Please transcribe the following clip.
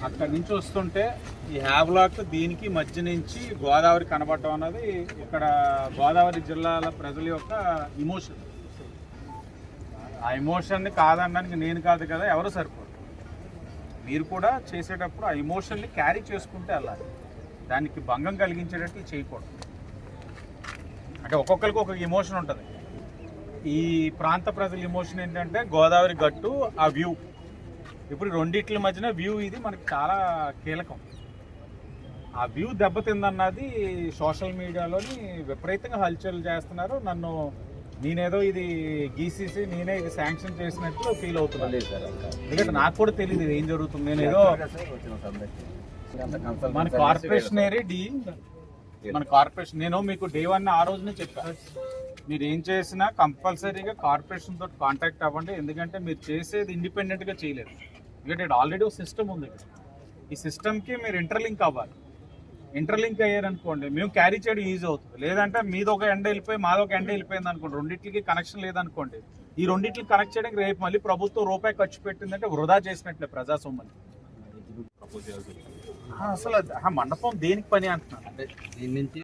అక్కడి నుంచి వస్తుంటే ఈ హ్యావ్లాక్ దీనికి మధ్య నుంచి గోదావరి కనబడటం అన్నది ఇక్కడ గోదావరి జిల్లాల ప్రజల యొక్క ఇమోషన్. ఆ ఎమోషన్ని కాదనడానికి నేను కాదు కదా, ఎవరు సరిపోరు. మీరు కూడా చేసేటప్పుడు ఆ ఎమోషన్ని క్యారీ చేసుకుంటే వెళ్ళాలి, దానికి భంగం కలిగించేటట్లు చేయకూడదు. అంటే ఒక్కొక్కరికి ఒక్కొక్క ఎమోషన్ ఉంటుంది. ఈ ప్రాంత ప్రజల ఎమోషన్ ఏంటంటే గోదావరి గట్టు, ఆ వ్యూ. ఇప్పుడు రెండిట్ల మధ్యన వ్యూ ఇది మనకి చాలా కీలకం. ఆ వ్యూ దెబ్బతిందన్నది సోషల్ మీడియాలోని విపరీతంగా హల్చల్ చేస్తున్నారు. నేనేదో ఇది గీసీసీ నేనే ఇది శాంక్షన్ చేసినట్లు ఫీల్ అవుతున్నాను. ఎందుకంటే నాకు కూడా తెలియదు ఇది ఏం జరుగుతుంది. నేనేదో మన కార్పొరేషన్ నేను మీకు డే 1 ఆ రోజునే చెప్పాను, మీరు ఏం చేసినా కంపల్సరీగా కార్పొరేషన్ తోటి కాంటాక్ట్ అవ్వండి. ఎందుకంటే మీరు చేసేది ఇండిపెండెంట్గా చేయలేదు. ఎందుకంటే ఆల్రెడీ ఒక సిస్టమ్ ఉంది. ఈ సిస్టమ్కి మీరు ఇంటర్లింక్ అవ్వాలి. ఇంటర్లింక్ అయ్యారనుకోండి మేము క్యారీ చేయడం ఈజీ అవుతుంది. లేదంటే మీదొక ఎండ వెళ్ళిపోయి మాదొక ఎండ వెళ్ళిపోయింది అనుకోండి, రెండింటికి కనెక్షన్ లేదనుకోండి, ఈ రెండింటికి కనెక్ట్ చేయడానికి రేపు మళ్ళీ ప్రభుత్వం రూపాయి ఖర్చు పెట్టిందంటే వృధా చేసినట్లే ప్రజాసొమ్మని. అసలు మండపం దేనికి పని అంటున్నాను అంటే దీని నుంచి